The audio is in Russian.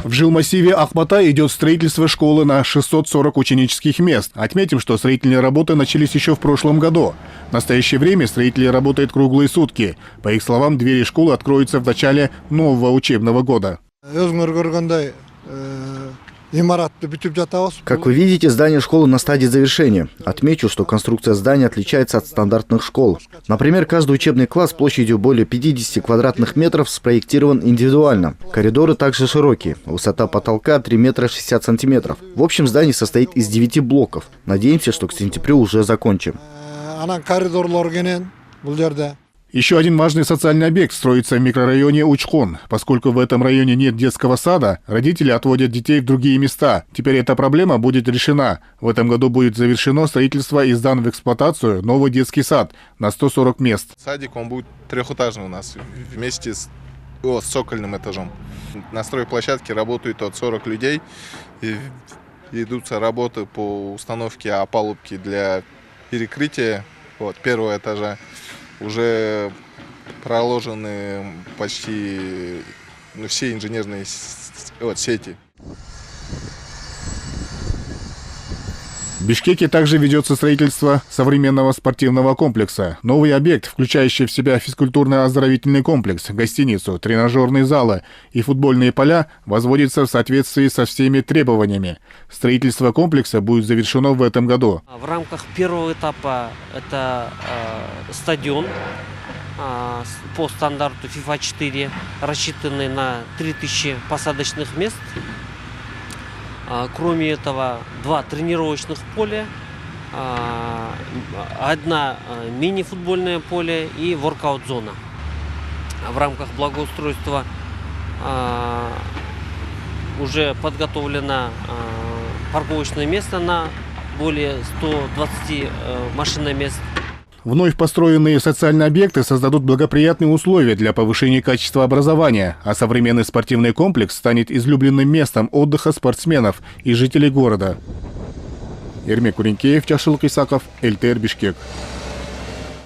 В жилмассиве Ахматай идет строительство школы на 640 ученических мест. Отметим, что строительные работы начались еще в прошлом году. В настоящее время строители работают круглые сутки. По их словам, двери школы откроются в начале нового учебного года. Как вы видите, здание школы на стадии завершения. Отмечу, что конструкция здания отличается от стандартных школ. Например, каждый учебный класс площадью более 50 квадратных метров спроектирован индивидуально. Коридоры также широкие. Высота потолка 3 метра 60 сантиметров. В общем, здание состоит из 9 блоков. Надеемся, что к сентябрю уже закончим. Еще один важный социальный объект строится в микрорайоне Учхон. Поскольку в этом районе нет детского сада, родители отводят детей в другие места. Теперь эта проблема будет решена. В этом году будет завершено строительство и сдан в эксплуатацию новый детский сад на 140 мест. Садик, он будет трехэтажный у нас вместе с цокольным этажом. На стройплощадке работают от 40 людей. И идутся работы по установке опалубки для перекрытия первого этажа. Уже проложены почти все инженерные сети. В Бишкеке также ведется строительство современного спортивного комплекса. Новый объект, включающий в себя физкультурно-оздоровительный комплекс, гостиницу, тренажерные залы и футбольные поля, возводится в соответствии со всеми требованиями. Строительство комплекса будет завершено в этом году. В рамках первого этапа это стадион по стандарту FIFA 4, рассчитанный на 3000 посадочных мест. Кроме этого, 2 тренировочных поля, 1 мини-футбольное поле и воркаут-зона. В рамках благоустройства уже подготовлено парковочное место на более 120 машиномест. Вновь построенные социальные объекты создадут благоприятные условия для повышения качества образования, а современный спортивный комплекс станет излюбленным местом отдыха спортсменов и жителей города. Эрмек Куренкеев, Чашыл Кисаков, ЛТР Бишкек.